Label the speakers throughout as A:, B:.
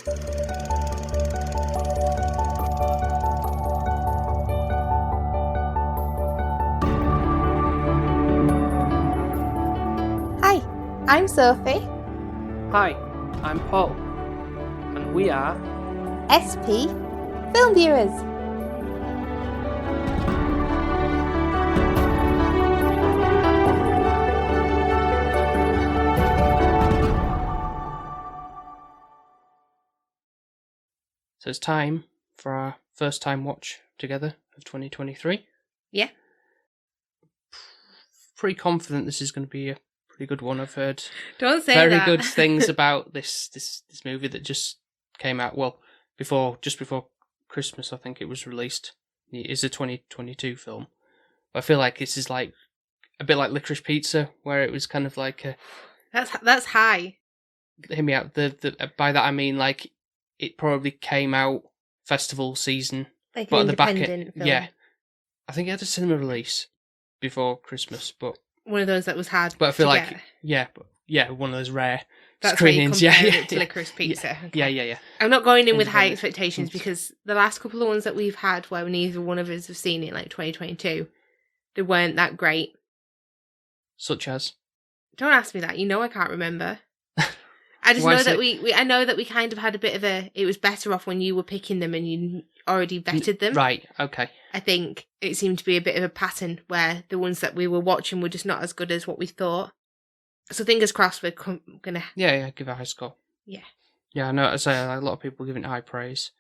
A: Hi, I'm Sophie.
B: Hi, I'm Paul, and we are
A: SP Film Viewers.
B: So it's time for our first time watch together of 2023.
A: Yeah.
B: Pretty confident this is going to be a pretty good one. I've heard
A: Don't say
B: very
A: that.
B: good things about this movie that just came out. Well, before Christmas, I think it was released. It is a 2022 film. I feel like this is like a bit like Licorice Pizza, where it was kind of like a.
A: That's high.
B: Hear me out. By that I mean like it probably came out festival season,
A: Like
B: but
A: an
B: at the
A: independent film.
B: yeah, I think it had a cinema release before Christmas, but
A: One of those that was hard.
B: I feel
A: to
B: like
A: get.
B: one of those rare
A: That's why you
B: screenings.
A: compare
B: Yeah,
A: it to Licorice Pizza. Okay.
B: yeah.
A: I'm not going in with high
B: Independent.
A: expectations because the last couple of ones that we've had where neither one of us have seen it, like 2022, they weren't that great.
B: Such as
A: Don't ask me that. You know I can't remember. I just
B: Why
A: know
B: is
A: that
B: it-
A: I know that we kind of had a bit of a. It was better off when you were picking them and you already vetted them.
B: right? Okay,
A: I think it seemed to be a bit of a pattern where the ones that we were watching were just not as good as what we thought. So fingers crossed we're gonna.
B: yeah. Give it a high score.
A: Yeah.
B: Yeah, I know. I say a lot of people giving it high praise.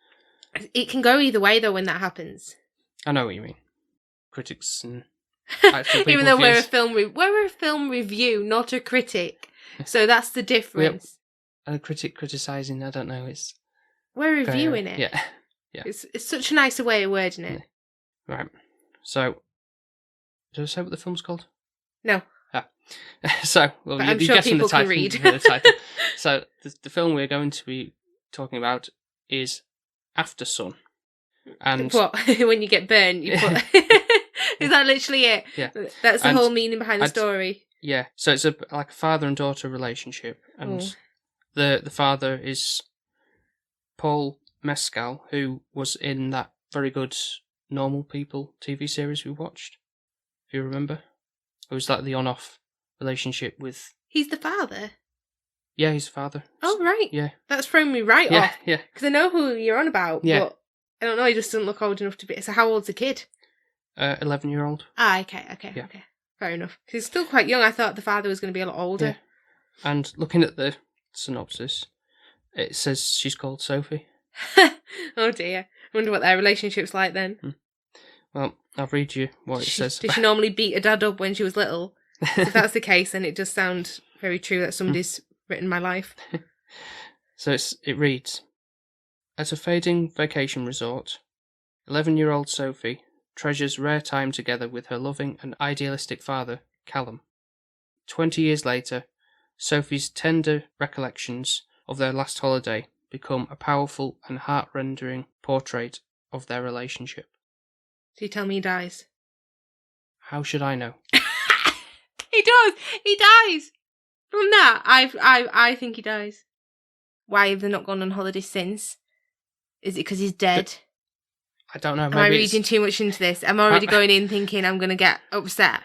A: It can go either way though when that happens.
B: I know what you mean. Critics and actual people.
A: Even though we're
B: views.
A: we're a film review, not a critic. So that's the difference.
B: A critic criticising. I don't know.
A: We're reviewing it.
B: Yeah.
A: It's such a nicer way of wording it.
B: Right. So, did I say what the film's called?
A: No.
B: So, well,
A: But
B: you
A: I'm sure
B: guessed from the
A: people can
B: title.
A: read.
B: from the title. So, the film we're going to be talking about is Aftersun. And
A: What? When you get burned, you put. Is that literally it?
B: Yeah.
A: That's the
B: And
A: whole meaning behind the story.
B: yeah, so it's like a father and daughter relationship, and
A: Oh.
B: the father is Paul Mescal, who was in that very good Normal People TV series we watched. If you remember, it was like the on-off relationship with.
A: He's the father.
B: Yeah, he's the father.
A: Oh right.
B: Yeah.
A: That's thrown me right
B: Yeah,
A: off
B: yeah.
A: because I know who you're on about.
B: Yeah.
A: But I don't know. He just doesn't look old enough to be. So how old's the kid?
B: 11-year-old.
A: Ah, okay.
B: Yeah.
A: Fair enough. Because he's still quite young. I thought the father was going to be a lot older.
B: Yeah. And looking at the synopsis, it says she's called Sophie.
A: Oh dear. I wonder what their relationship's like then.
B: Well, I'll read you what it says.
A: Did she normally beat her dad up when she was little? If that's the case, then it does sound very true that somebody's written my life.
B: So it reads, at a fading vacation resort, 11-year-old Sophie treasures rare time together with her loving and idealistic father, Callum. 20 years later, Sophie's tender recollections of their last holiday become a powerful and heart-rending portrait of their relationship.
A: So you tell me he dies?
B: How should I know?
A: He does! He dies! From that, I think he dies. Why have they not gone on holiday since? Is it because he's dead?
B: I don't know.
A: Am I reading too much into this? I'm already going in thinking I'm going to get upset.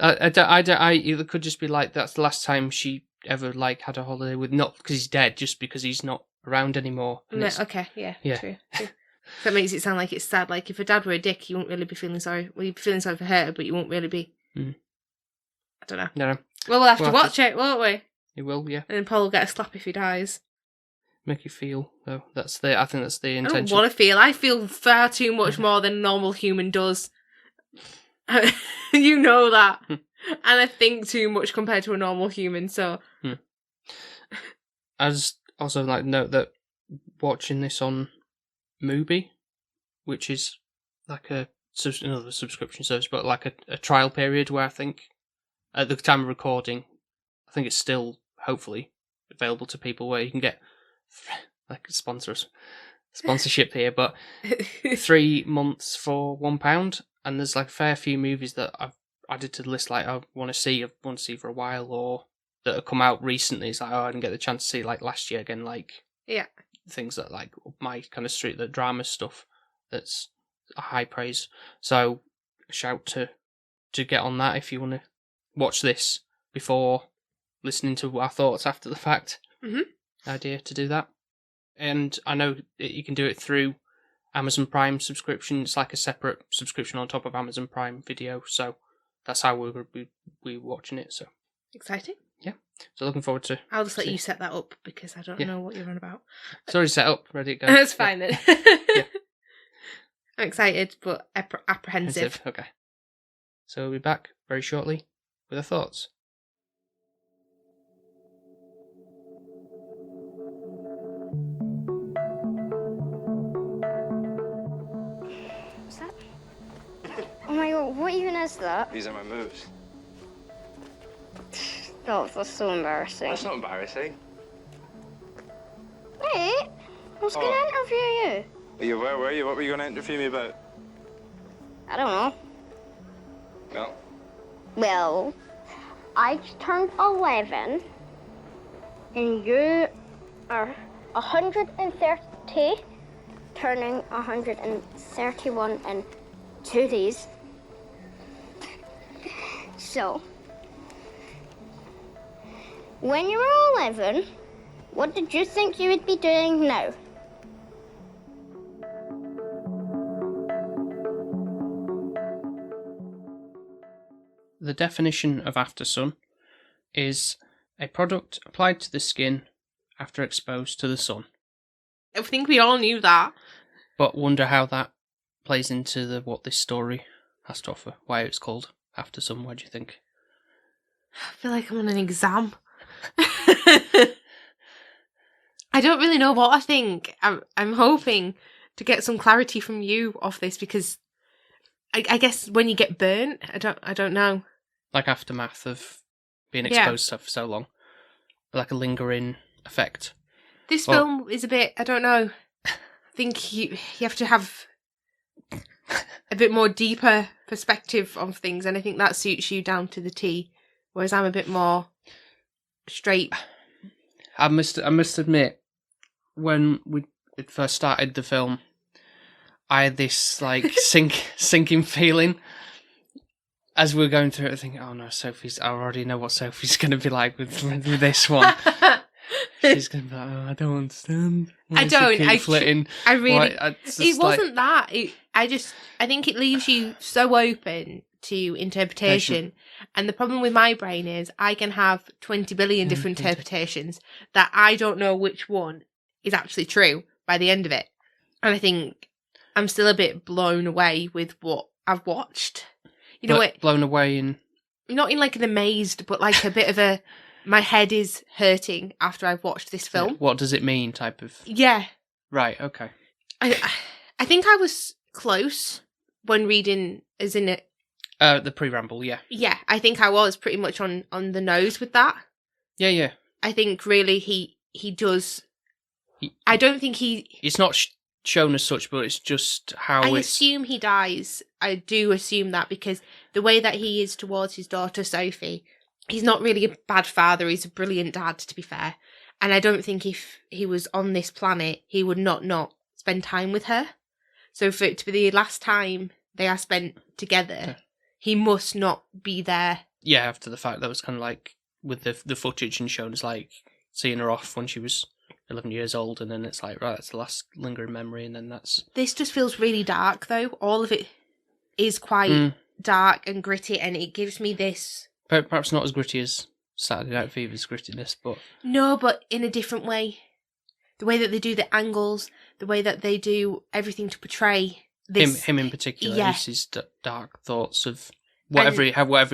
B: It could just be like that's the last time she ever like had a holiday with, not because he's dead, just because he's not around anymore.
A: No, okay, yeah.
B: Yeah.
A: True. So that makes it sound like it's sad. Like if her dad were a dick, you wouldn't really be feeling sorry. Well, you'd be feeling sorry for her, but you won't really be.
B: Mm.
A: I don't know.
B: No.
A: Well, we'll have to watch it, won't we?
B: You will, yeah.
A: And then Paul will get a slap if he dies.
B: Make you feel, though. I think that's the
A: I
B: intention.
A: don't want to feel. I feel far too much more than a normal human does. You know that. And I think too much compared to a normal human, so.
B: I just also like note that watching this on Mubi, which is like another subscription service, but like a trial period where I think at the time of recording, I think it's still hopefully available to people where you can get like sponsorship here, but 3 months for £1, and there's like a fair few movies that added to the list, like I want to see for a while, or that have come out recently. It's like, oh, I didn't get the chance to see like last year again, like things that like up my kind of street, the drama stuff that's high praise. So shout to get on that if you want to watch this before listening to our thoughts after the fact. Idea to do that. And I know that you can do it through Amazon Prime subscription. It's like a separate subscription on top of Amazon Prime Video, so that's how we're watching it. So
A: exciting.
B: Yeah. So looking forward to.
A: I'll just let you set that up because I don't know what you're on about.
B: It's already set up, ready to go.
A: That's fine then. I'm excited but apprehensive.
B: Okay. So we'll be back very shortly with our thoughts.
C: What's that? Oh my god, what even is that?
D: These are my moves.
C: Oh, that's so embarrassing.
D: That's not embarrassing.
C: Wait, I was going to interview you.
D: Where were you? What were you going to interview me about?
C: I don't know.
D: No.
C: Well, I just turned 11, and you are 130, turning 131 in 2 days. So, when you were 11, what did you think you would be doing now?
B: The definition of Aftersun is a product applied to the skin after exposed to the sun.
A: I think we all knew that.
B: But wonder how that plays into what this story has to offer. Why it's called Aftersun. What do you think?
A: I feel like I'm on an exam. I don't really know what I think. I'm hoping to get some clarity from you off this because I guess when you get burnt, I don't know.
B: Like aftermath of being exposed for so long. Like a lingering effect.
A: This film is a bit, I don't know. I think you have to have a bit more deeper perspective on things, and I think that suits you down to the T. Whereas I'm a bit more straight.
B: I must admit, when we first started the film, I had this like sinking feeling as we were going through it, thinking, "Oh no, I already know what Sophie's going to be like with this one." She's going to be like, "Oh, I don't understand.
A: I don't. I really. It wasn't that. I think it leaves you so open to interpretation. And the problem with my brain is I can have 20 billion different interpretations that I don't know which one is actually true by the end of it. And I think I'm still a bit blown away with what I've watched. You know what?
B: Blown away in...
A: Not in like an amazed, but like a bit of a... My head is hurting after I've watched this film.
B: Yeah, what does it mean type of...
A: Yeah.
B: Right, okay.
A: I think I was close when reading, as in it.
B: The pre-ramble, yeah.
A: Yeah, I think I was pretty much on the nose with that.
B: Yeah.
A: I think really he does... I don't think he...
B: It's not shown as such, but it's just how
A: I assume he dies. I do assume that because the way that he is towards his daughter, Sophie, he's not really a bad father. He's a brilliant dad, to be fair. And I don't think if he was on this planet, he would not spend time with her. So for it to be the last time they are spent together, he must not be there.
B: Yeah, after the fact, that was kind of like with the footage and shown as like seeing her off when she was 11 years old, and then it's like, right, that's the last lingering memory, and then that's...
A: This just feels really dark, though. All of it is quite dark and gritty, and it gives me this...
B: Perhaps not as gritty as Saturday Night Fever's grittiness, but...
A: No, but in a different way. The way that they do the angles, the way that they do everything to portray this...
B: Him in particular,
A: yeah.
B: his dark thoughts of whatever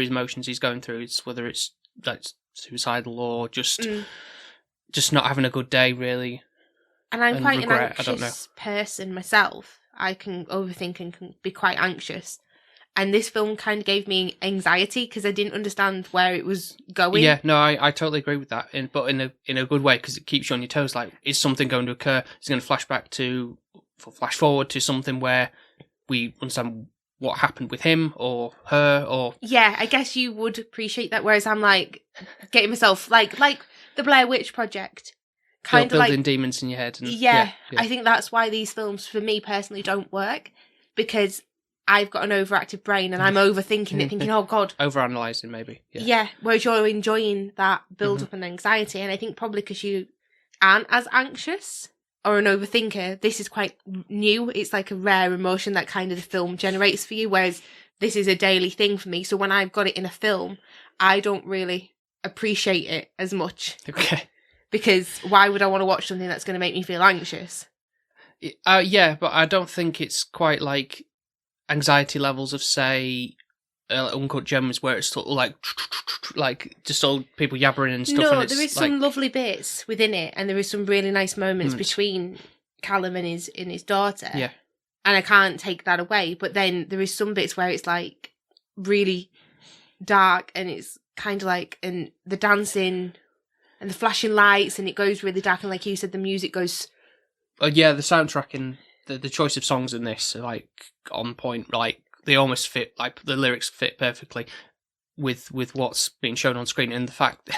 B: emotions he's going through, whether it's like suicidal or just not having a good day, really.
A: And I'm quite
B: regret,
A: an anxious person myself. I can overthink and can be quite anxious. And this film kind of gave me anxiety because I didn't understand where it was going.
B: Yeah, no, I totally agree with that, but in a good way, because it keeps you on your toes. Like, is something going to occur? Is it going to flash forward to something where we understand what happened with him or her or...
A: Yeah, I guess you would appreciate that, whereas I'm like, getting myself, like the Blair Witch Project. Kind of
B: building demons in your head. And,
A: yeah, I think that's why these films, for me personally, don't work, because I've got an overactive brain and I'm overthinking it, thinking, oh God.
B: Overanalyzing, maybe.
A: Yeah, whereas you're enjoying that build-up and anxiety, and I think probably because you aren't as anxious or an overthinker, this is quite new. It's like a rare emotion that kind of the film generates for you, whereas this is a daily thing for me. So when I've got it in a film, I don't really appreciate it as much.
B: Okay.
A: Because why would I want to watch something that's going to make me feel anxious?
B: Yeah, but I don't think it's quite like anxiety levels of, say, Uncut Gems, where it's sort of like just all people yabbering and stuff.
A: No,
B: and
A: there is some lovely bits within it, and there is some really nice moments between Callum and his daughter.
B: Yeah,
A: and I can't take that away. But then there is some bits where it's like really dark, and it's kind of like, and the dancing and the flashing lights, and it goes really dark, and like you said, the music goes.
B: Yeah, the soundtrack and the choice of songs in this are like on point. Like they almost fit, like the lyrics fit perfectly with what's being shown on screen, and the fact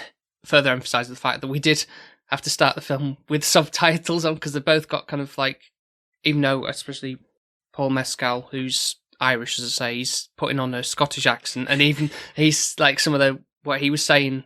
B: further emphasises the fact that we did have to start the film with subtitles on, because they both got kind of like, even though especially Paul Mescal, who's Irish, as I say, he's putting on a Scottish accent, and even he's like some of what he was saying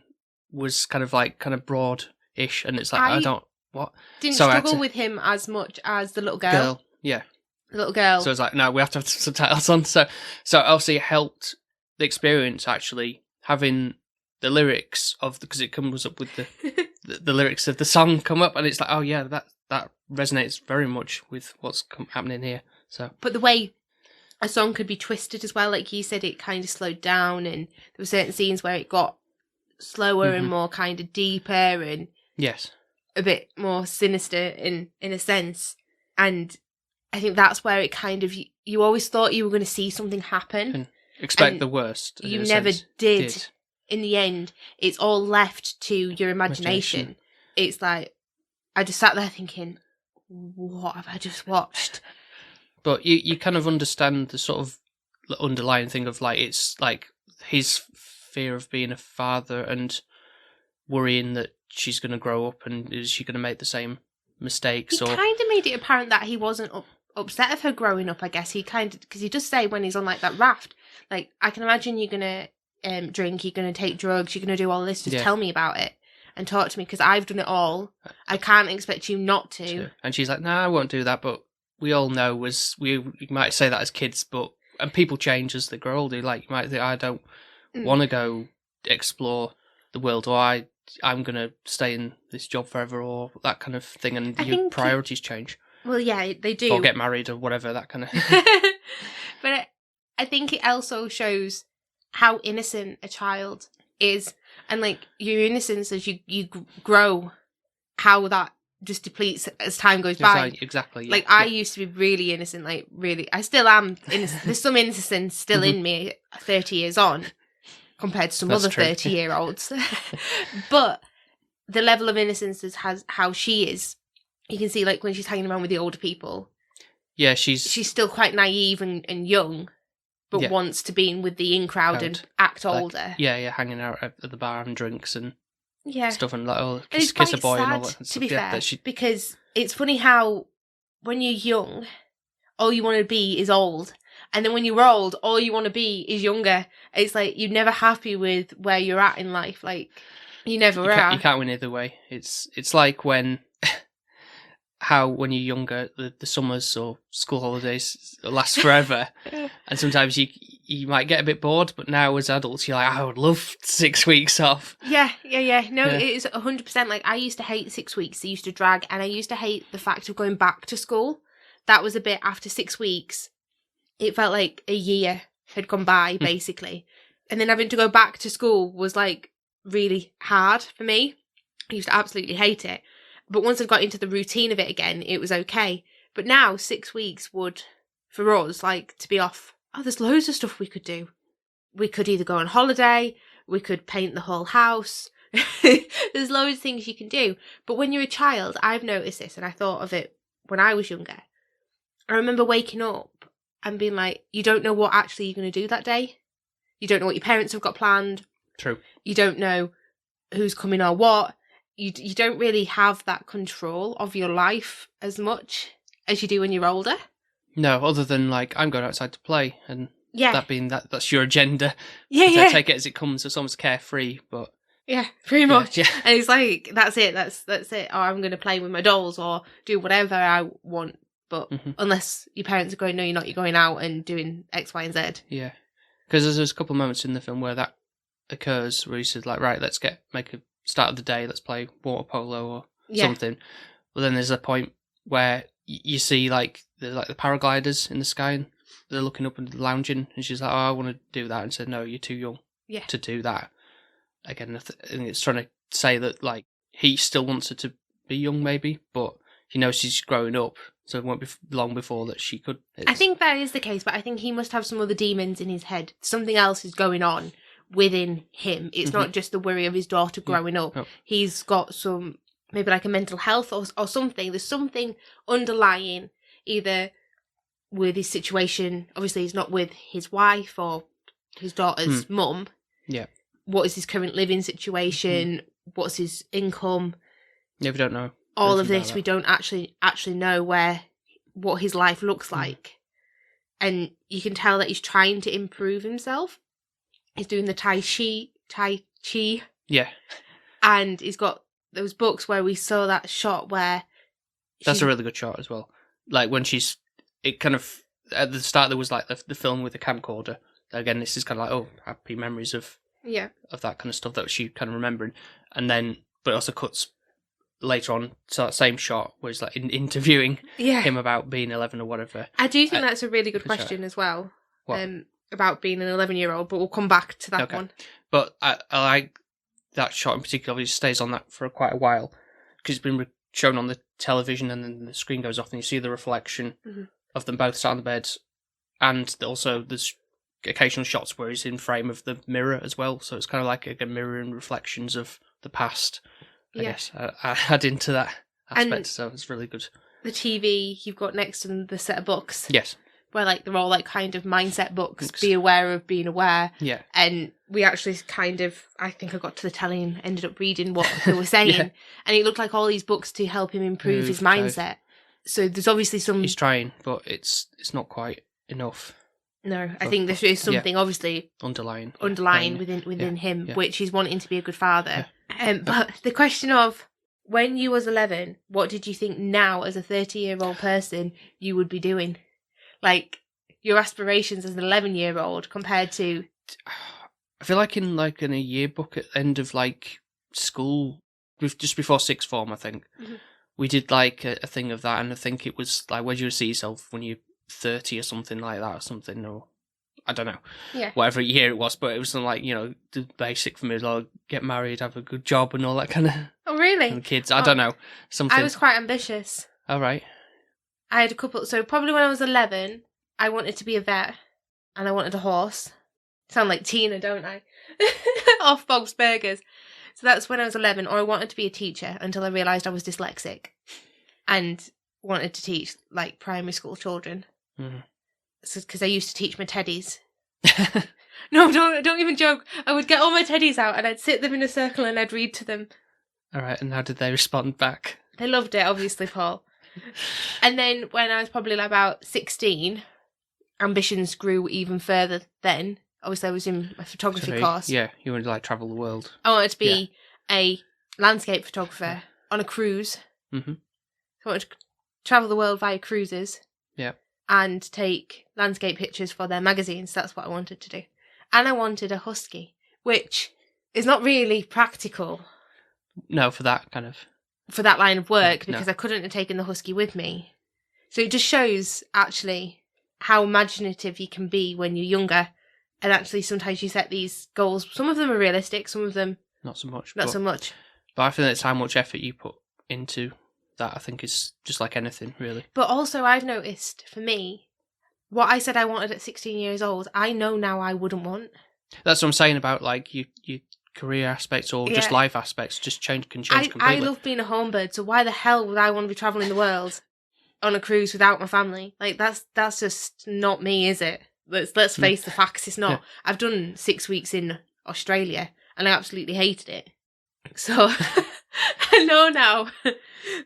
B: was kind of broad-ish, and it's like I don't what
A: didn't struggle with him as much as the little girl.
B: Yeah,
A: the little girl.
B: So it's like, no, we have to have subtitles on. So obviously it helped the experience, actually, having the lyrics of, because it comes up with the lyrics of the song come up, and it's like, oh yeah, that resonates very much with what's happening here. So,
A: but the way a song could be twisted as well, like you said, it kind of slowed down, and there were certain scenes where it got slower and more kind of deeper, and
B: yes,
A: a bit more sinister in a sense. And I think that's where it kind of, you always thought you were going to see something happen.
B: And expect the worst.
A: You never did. In the end, it's all left to your imagination. It's like, I just sat there thinking, what have I just watched?
B: But you kind of understand the sort of underlying thing of like, it's like his fear of being a father and worrying that she's going to grow up and is she going to make the same mistakes.
A: He kind of made it apparent that he wasn't upset of her growing up, I guess. He kind of, because he does say when he's on like that raft, like, I can imagine you're going to drink, you're going to take drugs, you're going to do all this, just tell me about it and talk to me, because I've done it all. I can't expect you not to.
B: And she's like, no, I won't do that, but we all know we might say that as kids, and people change as they grow older. Like, you might think, I don't want to go explore the world, or I'm going to stay in this job forever, or that kind of thing, and your priorities change.
A: Well, yeah, they do.
B: Or get married, or whatever, that kind of...
A: But I think it also shows how innocent a child is, and like your innocence as you grow, how that just depletes as time goes by.
B: Exactly. Yeah.
A: Like, I used to be really innocent, like really, I still am innocent. There's some innocence still in me 30 years on, compared to some other 30-year-olds. But the level of innocence has how she is. You can see, like, when she's hanging around with the older people.
B: Yeah, she's
A: still quite naive and young, but wants to be in with the in crowd and act older.
B: Yeah, hanging out at the bar and drinks and stuff, and like, kiss a boy
A: sad,
B: and all that kind of stuff.
A: To be fair, because it's funny how when you're young, all you want to be is old. And then when you're old, all you want to be is younger. It's like you're never happy with where you're at in life. Like, you never are.
B: You can't win either way. It's like when... how when you're younger, the summers or school holidays last forever, and sometimes you might get a bit bored, but now as adults, you're like, I would love 6 weeks off.
A: Yeah. No, it is 100%. Like, I used to hate 6 weeks. They used to drag, and I used to hate the fact of going back to school. That was a bit, after 6 weeks, it felt like a year had gone by, basically. And then having to go back to school was, like, really hard for me. I used to absolutely hate it. But once I got into the routine of it again, it was okay. But now 6 weeks would, for us, like, to be off, there's loads of stuff we could do. We could either go on holiday, we could paint the whole house. There's loads of things you can do. But when you're a child, I've noticed this, and I thought of it when I was younger. I remember waking up and being like, you don't know what actually you're going to do that day. You don't know what your parents have got planned.
B: True.
A: You don't know who's coming or what. You don't really have that control of your life as much as you do when you're older.
B: No, other than like, I'm going outside to play, and that being that's your agenda.
A: Yeah.
B: Take it as it comes. It's almost carefree, but
A: yeah, pretty much.
B: Yeah.
A: And it's like, that's it. That's it. Or I'm going to play with my dolls or do whatever I want. But unless your parents are going, no, you're not. You're going out and doing X, Y, and Z.
B: Yeah, because there's a couple of moments in the film where that occurs, where he says like, right, let's make a start of the day. Let's play water polo or something. But then there's a point where you see like the paragliders in the sky, and they're looking up and lounging, and she's like, "Oh, I want to do that," and said, "No, you're too young to do that." Again, I think it's trying to say that like he still wants her to be young, maybe, but he knows she's growing up, so it won't be long before that she could.
A: I think that is the case, but I think he must have some other demons in his head. Something else is going on within him. It's not just the worry of his daughter growing up.
B: No.
A: He's got some, maybe like a mental health or something. There's something underlying, either with his situation. Obviously, he's not with his wife or his daughter's mum.
B: Yeah.
A: What is his current living situation? What's his income?
B: Yeah, we don't know.
A: All of this, we don't actually know what his life looks like. And you can tell that he's trying to improve himself. He's doing the Tai Chi.
B: Yeah.
A: And he's got those books where we saw that shot where...
B: That's a really good shot as well. Like when it kind of, at the start there was like the film with the camcorder. Again, this is kind of like, oh, happy memories of that kind of stuff that she kind of remembering. And then, but it also cuts later on to that same shot where he's like interviewing him about being 11 or whatever.
A: I do think that's a really good question as well. About being an 11-year-old, but we'll come back to that one.
B: But I like that shot in particular. Obviously stays on that for quite a while because it's been shown on the television, and then the screen goes off and you see the reflection of them both sat on the bed, and also there's occasional shots where he's in frame of the mirror as well, so it's kind of like a mirror and reflections of the past. I guess I add into that aspect, and so it's really good.
A: The TV you've got next to the set of books, where like they're all like kind of mindset books. Be aware of being aware.
B: Yeah.
A: And we actually kind of, I think I got to the telly and ended up reading what they were saying, and it looked like all these books to help him improve his mindset. So there's obviously some.
B: He's trying, but it's not quite enough.
A: No, I think there is something obviously
B: underlying
A: within him, which is wanting to be a good father. But the question of when you was 11, what did you think now as a 30-year-old person you would be doing? Like your aspirations as an 11-year-old compared to.
B: I feel like in a yearbook at the end of like school, just before sixth form, I think we did like a thing of that, and I think it was like, where do you see yourself when you're 30 or something like that, or something, or I don't know, whatever year it was, but it was like, you know, the basic for me was like get married, have a good job, and all that kind of.
A: Oh really?
B: And kids, I don't know, something.
A: I was quite ambitious.
B: All right.
A: I had a couple. So probably when I was 11, I wanted to be a vet, and I wanted a horse. Sound like Tina, don't I? Off Bob's Burgers. So that's when I was 11, or I wanted to be a teacher until I realised I was dyslexic, and wanted to teach like primary school children. Because I used to teach my teddies. No, don't even joke. I would get all my teddies out and I'd sit them in a circle and I'd read to them.
B: All right, and how did they respond back?
A: They loved it, obviously, Paul. And then when I was probably like about 16, ambitions grew even further then. Obviously, I was in a photography course.
B: Yeah, you wanted to like travel the world.
A: I wanted to be a landscape photographer on a cruise. So I wanted to travel the world via cruises.
B: Yeah.
A: And take landscape pictures for their magazines. That's what I wanted to do. And I wanted a husky, which is not really practical.
B: No, for that kind of.
A: For that line of work, because I couldn't have taken the husky with me. So it just shows, actually, how imaginative you can be when you're younger. And actually, sometimes you set these goals. Some of them are realistic, some of them...
B: Not so much.
A: Not so much.
B: But I think that's how much effort you put into that, I think, is just like anything, really.
A: But also, I've noticed, for me, what I said I wanted at 16 years old, I know now I wouldn't want.
B: That's what I'm saying about, like, your career aspects or just life aspects can change completely.
A: I love being a home bird, so why the hell would I want to be travelling the world? on a cruise without my family. Like, that's just not me, is it? Let's face the facts, it's not. Yeah. I've done 6 weeks in Australia, and I absolutely hated it. So, I know now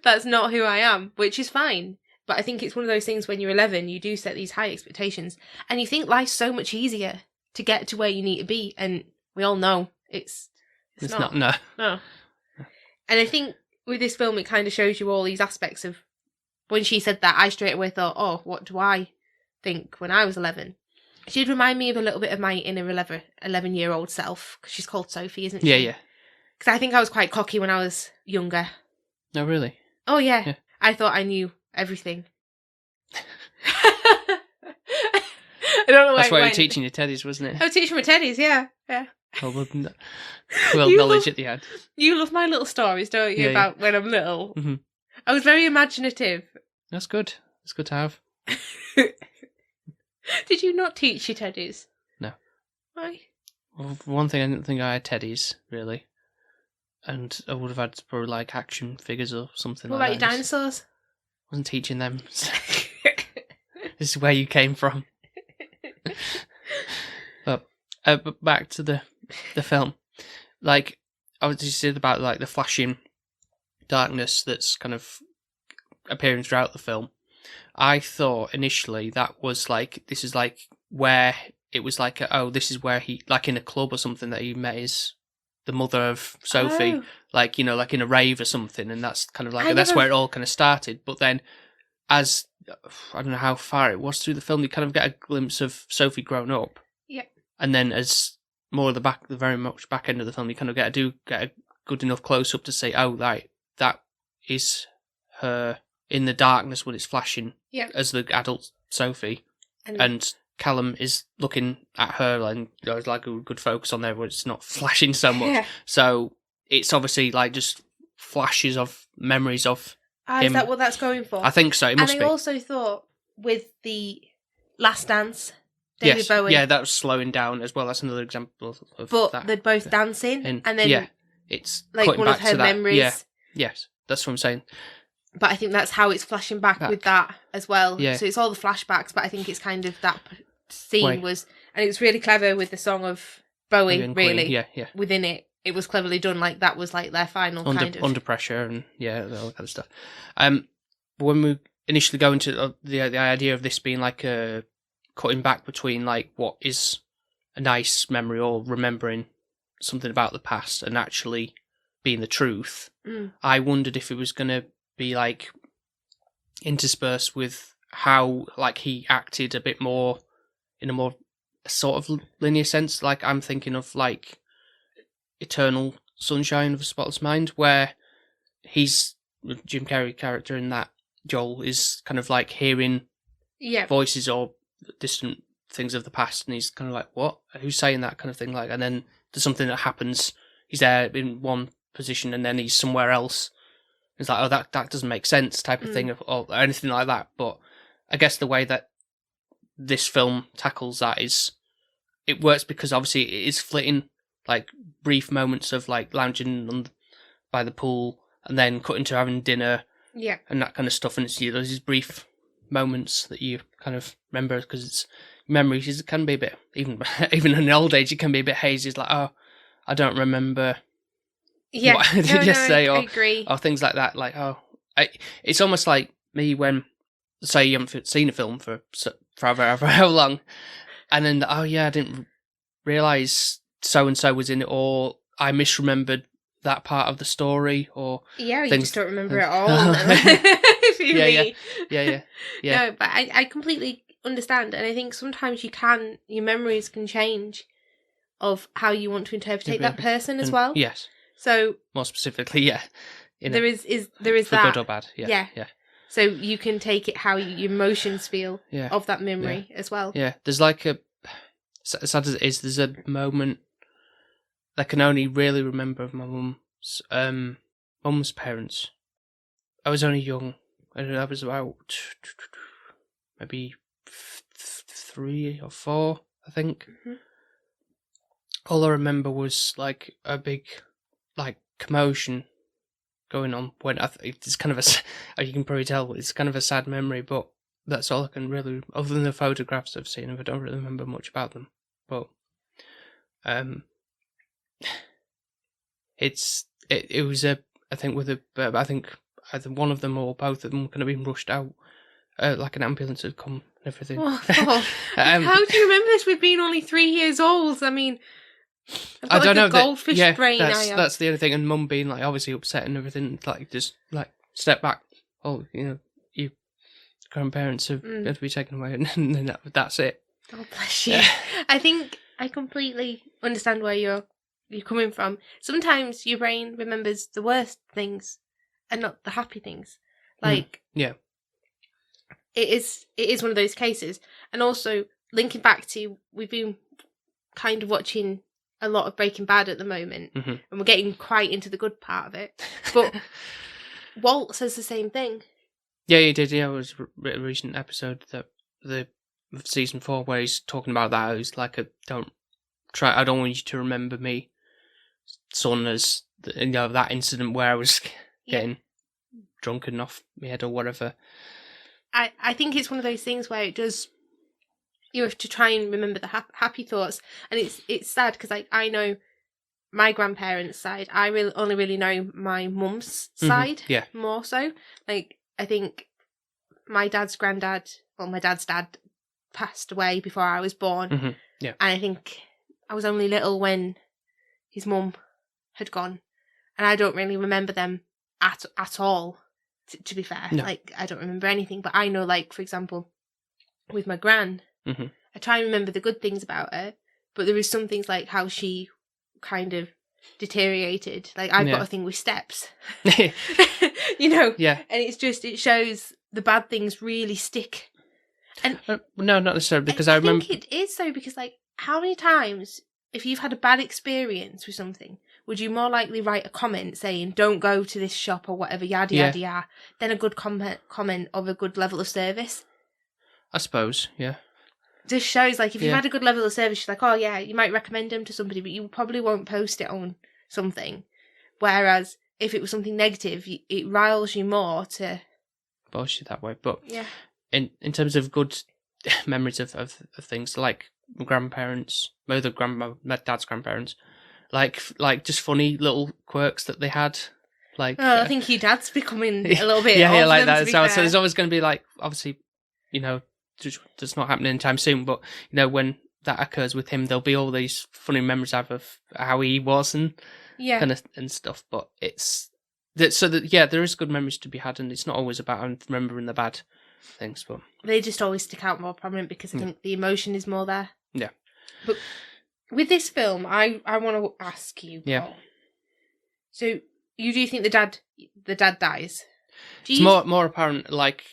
A: that's not who I am, which is fine. But I think it's one of those things when you're 11, you do set these high expectations, and you think life's so much easier to get to where you need to be, and we all know it's not.
B: No.
A: And I think with this film, it kind of shows you all these aspects of, when she said that, I straight away thought, oh, what do I think when I was 11? She'd remind me of a little bit of my inner 11-year-old self, because she's called Sophie, isn't she?
B: Yeah.
A: Because I think I was quite cocky when I was younger.
B: Oh, really?
A: Oh, yeah. I thought I knew everything. I don't know why.
B: That's why you were teaching your teddies, wasn't it?
A: I was teaching my teddies, yeah.
B: Well, knowledge at the end.
A: You love my little stories, don't you, about when I'm little?
B: Mm-hmm.
A: I was very imaginative.
B: That's good. It's good to have.
A: Did you not teach your teddies?
B: No.
A: Why?
B: Well, for one thing, I didn't think I had teddies, really. And I would have had probably like action figures or something
A: what
B: like
A: that. What about your dinosaurs?
B: Wasn't teaching them. This is where you came from. But back to the film. Like, I was just saying about like the flashing darkness that's kind of appearing throughout the film. I thought initially that was like, this is like where it was like, this is where he, like in a club or something, that he met the mother of Sophie, like, you know, like in a rave or something, and that's kind of like, that's where it all kind of started. But then, as, I don't know how far it was through the film, you kind of get a glimpse of Sophie grown up.
A: Yeah.
B: And then as more of the very much back end of the film, you kind of get a good enough close up to say, right, that is her in the darkness when it's flashing as the adult Sophie. And Callum is looking at her, and there's like a good focus on there where it's not flashing so much. Yeah. So it's obviously like just flashes of memories of him.
A: Is that what that's going for?
B: I think so. It must be.
A: And I also thought with the Last Dance, David Bowie.
B: Yeah, that was slowing down as well. That's another example of
A: but
B: that.
A: They're both dancing, and then
B: it's
A: like one
B: back
A: of her
B: to
A: memories.
B: Yeah, yes, that's what I'm saying.
A: But I think that's how it's flashing back with that as well.
B: Yeah.
A: So it's all the flashbacks, but I think it's kind of that scene was, and it was really clever with the song of Bowie, really.
B: Queen. Yeah.
A: Within it, it was cleverly done. Like that was like their final kind of
B: under pressure and all that kind of stuff. But when we initially go into the idea of this being like a cutting back between like what is a nice memory or remembering something about the past and actually being the truth, I wondered if it was going to be like interspersed with how like he acted a bit more in a more sort of linear sense. Like I'm thinking of like Eternal Sunshine of a Spotless Mind, where he's Jim Carrey character in that, Joel, is kind of like hearing voices or distant things of the past, and he's kind of like, what? Who's saying that kind of thing? Like, and then there's something that happens. He's there in one position, and then he's somewhere else. It's like, that doesn't make sense, type of thing, or anything like that. But I guess the way that this film tackles that is, it works because obviously it is flitting, like brief moments of like lounging by the pool, and then cutting to having dinner, and that kind of stuff. And it's there's these brief moments that you kind of remember, because it's memories. It can be a bit, even in the old age, it can be a bit hazy. It's like, I don't remember.
A: Yeah,
B: what I did yesterday,
A: I agree.
B: Or things like that. Like, it's almost like me when, say, you haven't seen a film for how long, and then I didn't realise so and so was in it, or I misremembered that part of the story, or
A: you just don't remember it all. If you
B: yeah.
A: No, but I completely understand, and I think sometimes your memories can change of how you want to interpret that person as well.
B: Yes.
A: So
B: more specifically,
A: there is
B: for
A: that
B: good or bad. Yeah.
A: So you can take it how your emotions feel of that memory as well.
B: Yeah, there's like sad as it is, there's a moment I can only really remember of my mum's parents. I was only young. I was about maybe 3 or 4, I think. Mm-hmm. All I remember was like a big like commotion going on when it's kind of a, you can probably tell it's kind of a sad memory, but that's all I can really, other than the photographs I've seen, I don't really remember much about them. But it was I think either one of them or both of them could have been rushed out, like an ambulance had come and everything.
A: Oh, how do you remember this? We've been only 3 years old. I mean,
B: I don't know.
A: Goldfish brain.
B: That's the only thing. And Mum being like obviously upset and everything, like just like step back. Oh, your grandparents have had to be taken away, and then that's it.
A: Oh, bless you. I think I completely understand where you're coming from. Sometimes your brain remembers the worst things and not the happy things. Like,
B: yeah,
A: it is one of those cases. And also linking back to, we've been kind of watching a lot of Breaking Bad at the moment, and we're getting quite into the good part of it. But Walt says the same thing.
B: Yeah, he did. Yeah, it was a recent episode of season 4 where he's talking about that. He's like, I don't want you to remember me, son, as that incident where I was getting drunk and off my head or whatever.
A: I think it's one of those things where it does. You have to try and remember the happy thoughts, and it's sad because like I know my grandparents' side. I only really know my mum's side, more so. Like I think my dad's granddad, my dad's dad, passed away before I was born.
B: Yeah,
A: and I think I was only little when his mum had gone, and I don't really remember them at all. To be fair, like I don't remember anything, but I know, like for example, with my gran. I try and remember the good things about her, but there is some things like how she kind of deteriorated. Like I've got a thing with steps, Yeah, and it shows the bad things really stick. And
B: no, not necessarily, because I remember
A: think it is so, because like how many times, if you've had a bad experience with something, would you more likely write a comment saying don't go to this shop or whatever, yada yada yada, than a good comment of a good level of service?
B: I suppose, yeah.
A: Just shows, like, if you've had a good level of service, you're like, oh yeah, you might recommend them to somebody, but you probably won't post it on something. Whereas if it was something negative, it riles you more to
B: boast you that way. But in terms of good memories of things, like my grandparents, my dad's grandparents, like just funny little quirks that they had. Like,
A: I think your dad's becoming a little bit
B: like that. So there's always going to be like, obviously, that's not happening anytime soon, but when that occurs with him, there'll be all these funny memories of how he was and kind of and stuff. But there is good memories to be had, and it's not always about remembering the bad things, but
A: they just always stick out more prominent because I think the emotion is more there.
B: Yeah.
A: But with this film, I want to ask you, Paul, so you do think the dad dies?
B: It's more apparent, like.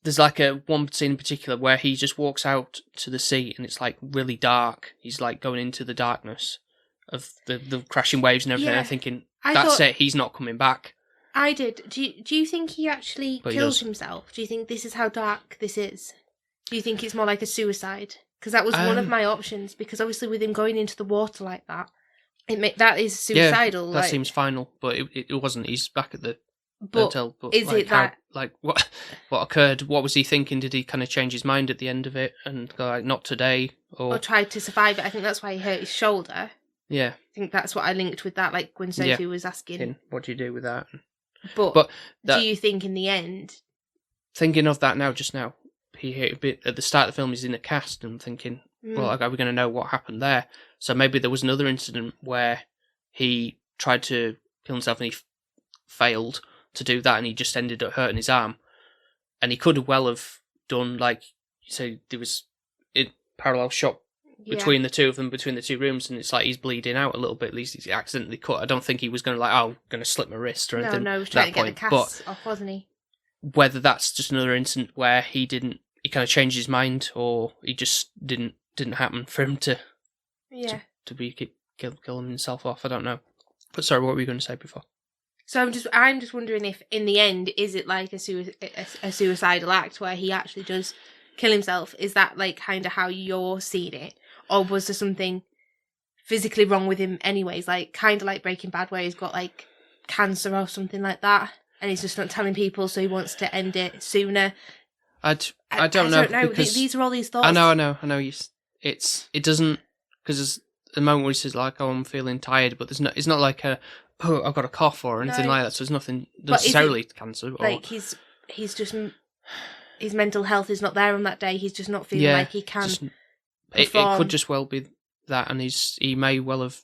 B: There's like one scene in particular where he just walks out to the sea and it's like really dark. He's like going into the darkness of the crashing waves and everything. I'm thinking, that's it, he's not coming back.
A: I did. Do you think he actually kills himself? Do you think this is how dark this is? Do you think it's more like a suicide? Because that was one of my options, because obviously with him going into the water like that, that is suicidal.
B: Yeah, that seems final, but it wasn't. He's back at the...
A: But is like it that
B: what occurred? What was he thinking? Did he kind of change his mind at the end of it and go like, not today, or tried
A: to survive it? I think that's why he hurt his shoulder.
B: Yeah,
A: I think that's what I linked with that. Like when Sophie was asking,
B: "What do you do with that?"
A: But do you think in the end?
B: Thinking of that now, just now, at the start of the film, he's in a cast, and thinking, well, are we going to know what happened there? So maybe there was another incident where he tried to kill himself and he failed to do that, and he just ended up hurting his arm. And he could well have done, like you say, there was a parallel shot between the two of them, between the two rooms, and it's like he's bleeding out a little bit. At least he's accidentally cut. I don't think he was going to going to slip my wrist or anything.
A: No, he was trying to get the cast off, wasn't he?
B: Whether that's just another incident where he kind of changed his mind, or he just didn't happen for him to kill himself off. I don't know. But sorry, what were you going to say before?
A: So I'm just wondering if, in the end, is it like a suicidal act where he actually does kill himself? Is that like kind of how you're seeing it, or was there something physically wrong with him anyways? Like kind of like Breaking Bad, where he's got like cancer or something like that, and he's just not telling people, so he wants to end it sooner.
B: I don't know because
A: these are all these thoughts.
B: I know. It doesn't, because at the moment where he says like, "Oh, I'm feeling tired," but it's not like I've got a cough or anything like that. So there's nothing necessarily cancer. Or...
A: Like he's just, his mental health is not there on that day. He's just not feeling like he can.
B: It could just well be that, and he may well have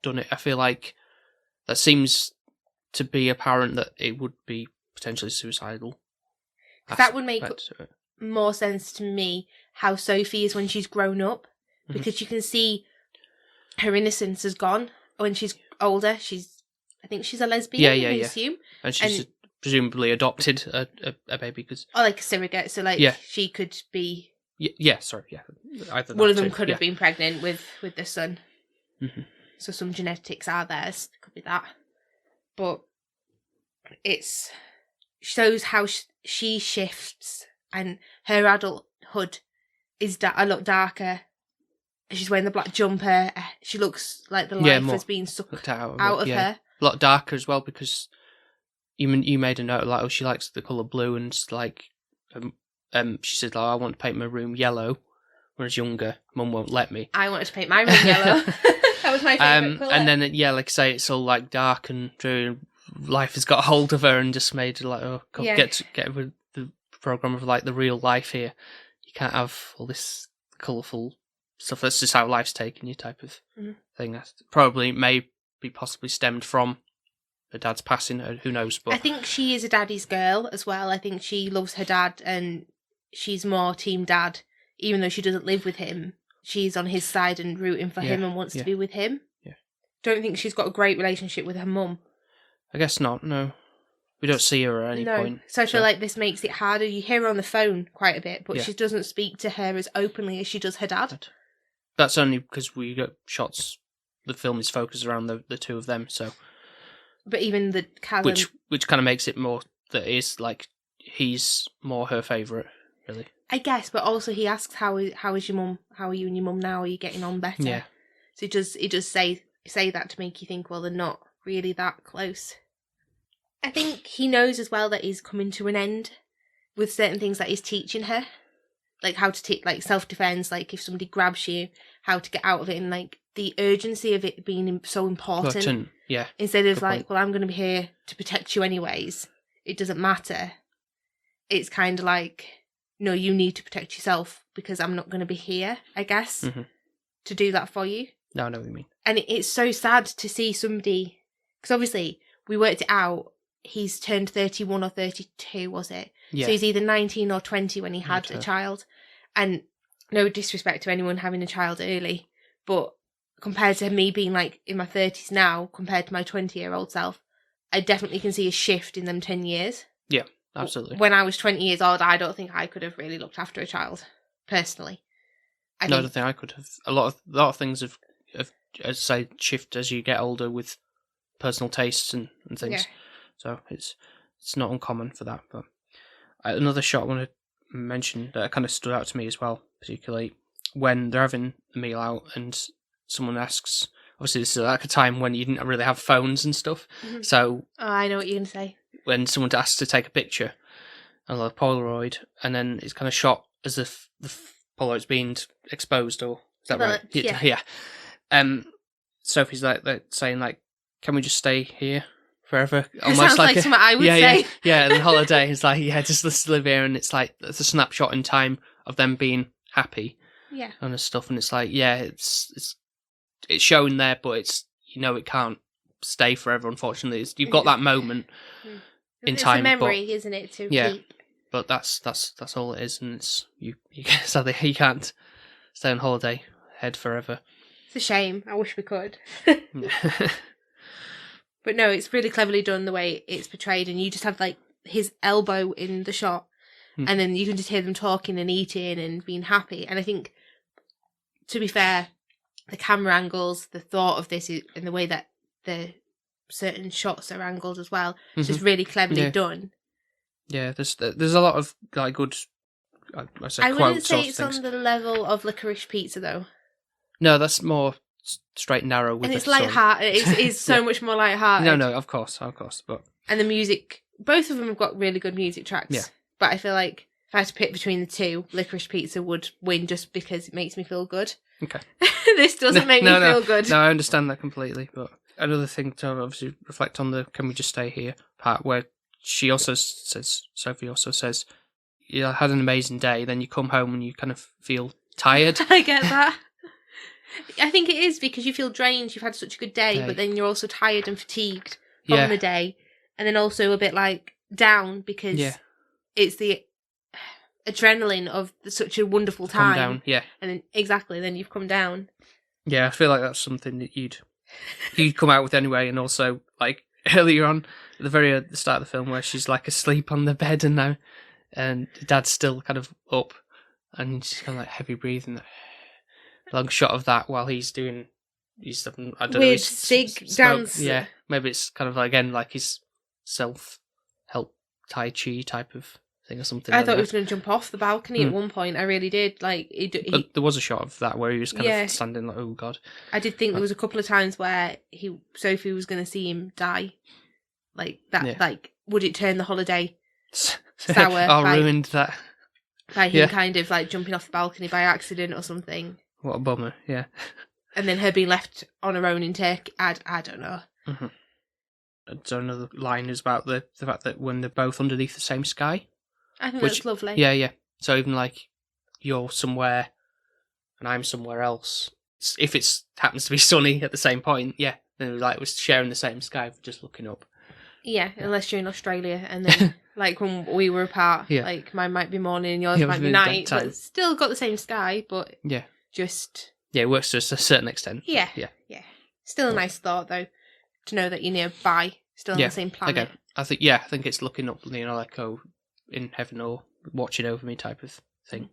B: done it. I feel like that seems to be apparent that it would be potentially suicidal.
A: That would make more sense to me how Sophie is when she's grown up, because you can see her innocence has gone. When she's older, I think she's a lesbian, I assume.
B: And she's presumably adopted a baby.
A: Or like a surrogate, so she could be...
B: Either
A: one of them could have been pregnant with the son. Mm-hmm. So some genetics are there, so it could be that. But it shows how she shifts, and her adulthood is a lot darker. She's wearing the black jumper. She looks like the life has been sucked out of her.
B: A lot darker as well, because you made a note of like, she likes the colour blue, and like she said, like, I want to paint my room yellow. Whereas younger, Mum won't let me.
A: I wanted to paint my room yellow. That was my favourite colour.
B: And then like I say, it's all like dark and dreary. Life has got a hold of her and just made her like, oh God, get with the programme of like the real life here. You can't have all this colourful stuff. That's just how life's taken you, type of thing. That's probably may be possibly stemmed from her dad's passing. Who knows? But
A: I think she is a daddy's girl as well. I think she loves her dad, and she's more team dad, even though she doesn't live with him. She's on his side and rooting for him and wants to be with him. Yeah. Don't think she's got a great relationship with her mum.
B: I guess not, no. We don't see her at any point.
A: So I feel like this makes it harder. You hear her on the phone quite a bit, but she doesn't speak to her as openly as she does her dad.
B: That's only because we got shots, the film is focused around the two of them, so...
A: But even the Callum...
B: Which kind of makes it more that it is, like, he's more her favourite, really.
A: I guess, but also he asks, how is your mum? How are you and your mum now? Are you getting on better?
B: Yeah.
A: So he does say that to make you think, well, they're not really that close. I think he knows as well that he's coming to an end with certain things that he's teaching her, like how to take like self-defense, like if somebody grabs you, how to get out of it, and like the urgency of it being so important.
B: Yeah.
A: Instead of like, well, I'm going to be here to protect you anyways. It doesn't matter. It's kind of like, no, you need to protect yourself because I'm not going to be here, I guess, to do that for you.
B: No, I know what you mean.
A: And it's so sad to see somebody, because obviously we worked it out, he's turned 31 or 32, was it? Yeah. So he's either 19 or 20 when he had a child. And no disrespect to anyone having a child early, but compared to me being like in my 30s now, compared to my 20-year-old self, I definitely can see a shift in them 10 years.
B: Yeah, absolutely.
A: When I was 20 years old, I don't think I could have really looked after a child, personally.
B: I don't think I could have. A lot of things have as say, shift as you get older with personal tastes and things. Yeah. So it's not uncommon for that. But another shot I want to mention that kind of stood out to me as well, particularly when they're having a meal out and someone asks, obviously this is like a time when you didn't really have phones and stuff. Mm-hmm. So
A: I know what you're going to say.
B: When someone asks to take a picture, a Polaroid, and then it's kind of shot as if the Polaroid's being exposed, or is that right? Yeah. Sophie's like saying like, "Can we just stay here forever?" Almost
A: sounds like something I would say.
B: Yeah. And holiday is like, just let's live here, and it's like it's a snapshot in time of them being happy.
A: Yeah.
B: And stuff, and it's like, it's showing there, but it's it can't stay forever. Unfortunately, you've got that moment in time.
A: It's a memory, isn't it? To keep.
B: But that's all it is, and it's you sadly you can't stay on holiday head forever.
A: It's a shame. I wish we could. But no, it's really cleverly done the way it's portrayed, and you just have like his elbow in the shot, and then you can just hear them talking and eating and being happy. And I think, to be fair, the camera angles, the thought of this, and the way that the certain shots are angled as well, it's just really cleverly done. Yeah,
B: there's a lot of like good. I
A: wouldn't say it's on the level of Licorice Pizza though.
B: No, that's more straight and narrow with
A: and it's light-hearted. It's so much more light-hearted.
B: No, of course, but
A: and the music, both of them have got really good music tracks.
B: Yeah.
A: But I feel like if I had to pick between the two, Licorice Pizza would win just because it makes me feel good.
B: Okay.
A: This doesn't make me feel good.
B: No, I understand that completely. But another thing to obviously reflect on the "Can we just stay here" part, where she also says, Sophie also says, "You had an amazing day." Then you come home and you kind of feel tired.
A: I get that. I think it is because you feel drained. You've had such a good day, but then you're also tired and fatigued from the day, and then also a bit like down because it's the adrenaline of such a wonderful time.
B: Come down,
A: and then you've come down.
B: Yeah, I feel like that's something that you'd come out with anyway, and also like earlier on at the start of the film where she's like asleep on the bed and Dad's still kind of up and she's kind of like heavy breathing. Long shot of that while he's doing I don't know,
A: weird sig dance.
B: Yeah, maybe it's kind of again like his self-help Tai Chi type of thing or something.
A: I thought he was going to jump off the balcony at one point. I really did. Like
B: there was a shot of that where he was kind of standing like, oh god.
A: I did think there was a couple of times where Sophie was going to see him die, like that. Yeah. Like, would it turn the holiday sour?
B: Ruined that
A: by him kind of like jumping off the balcony by accident or something.
B: What a bummer! Yeah.
A: And then her being left on her own in Turkey. I don't know.
B: Mm-hmm. So another line is about the fact that when they're both underneath the same sky.
A: I think that's lovely.
B: Yeah. So even like you're somewhere and I'm somewhere else, if it happens to be sunny at the same point, then we're sharing the same sky, just looking up.
A: Yeah, unless you're in Australia and then like when we were apart, like mine might be morning and yours might be night, but still got the same sky, but just...
B: Yeah, it works to a certain extent.
A: Yeah. Still a nice thought though, to know that you're nearby, still on the same planet.
B: Okay. I think it's looking up, like, oh, in heaven or watching over me type of thing.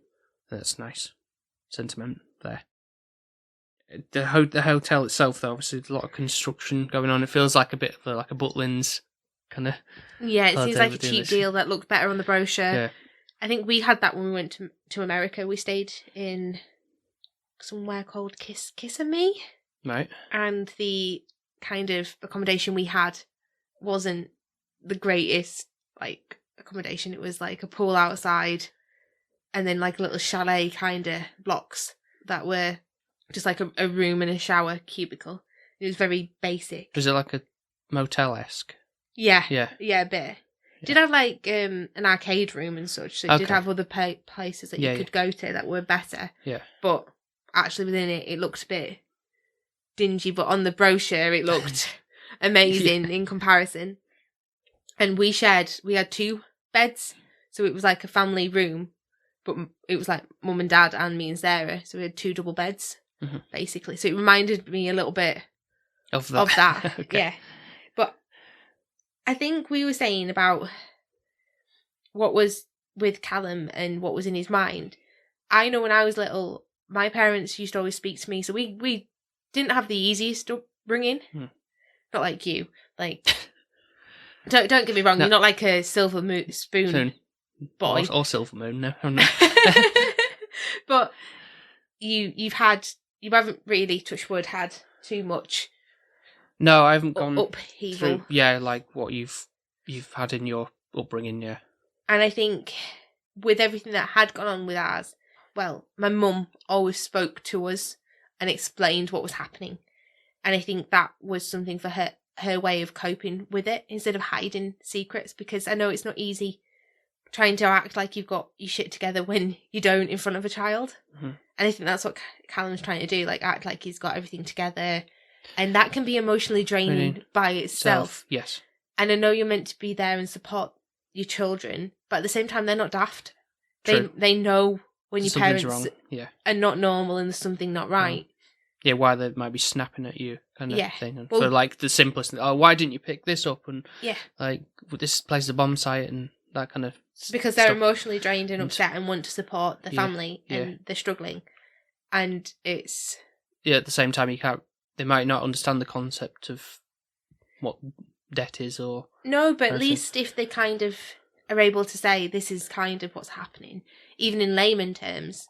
B: That's nice sentiment there. The hotel itself, though, obviously a lot of construction going on. It feels like a bit of like a Butlins kind of.
A: Yeah, it seems like a cheap deal that looked better on the brochure. Yeah. I think we had that when we went to America. We stayed in somewhere called Kissimmee.
B: Right.
A: And the kind of accommodation we had wasn't the greatest, like, accommodation. It was like a pool outside and then like little chalet kind of blocks that were just like a room and a shower cubicle. It was very basic.
B: Was it like a motel-esque?
A: Yeah, a bit. Yeah. Did have like an arcade room and such, so it did have other places that you could go to that were better.
B: Yeah.
A: But actually within it looked a bit dingy, but on the brochure it looked amazing in comparison. And we had 2 beds, so it was like a family room, but it was like mum and dad and me and Sarah, so we had 2 double beds, basically. So it reminded me a little bit of that. Okay. Yeah. But I think we were saying about what was with Callum and what was in his mind. I know when I was little, my parents used to always speak to me, so we didn't have the easiest upbringing. Not like you. Like, don't get me wrong, you're not like a silver spoon boy.
B: Or silver moon, no, I'm not.
A: But you haven't really, touch wood, had too much.
B: No, I haven't gone
A: upheaval.
B: Through, like what you've had in your upbringing, yeah.
A: And I think with everything that had gone on with ours, well, my mum always spoke to us and explained what was happening. And I think that was something for her way of coping with it, instead of hiding secrets, because I know it's not easy trying to act like you've got your shit together when you don't in front of a child. And I think that's what Callum's trying to do, like act like he's got everything together. And that can be emotionally draining by itself.
B: Yes.
A: And I know you're meant to be there and support your children, but at the same time, they're not daft.
B: True.
A: They know when your parents
B: wrong.
A: are not normal and there's something not right.
B: Yeah, why they might be snapping at you kind of thing. And for like the simplest thing, why didn't you pick this up? And like, this place is a bomb site and that kind of
A: because they're emotionally drained and upset and want to support the family and they're struggling. And it's...
B: Yeah, at the same time, they might not understand the concept of what debt is or...
A: No, but at least if they kind of are able to say, this is kind of what's happening, even in layman terms,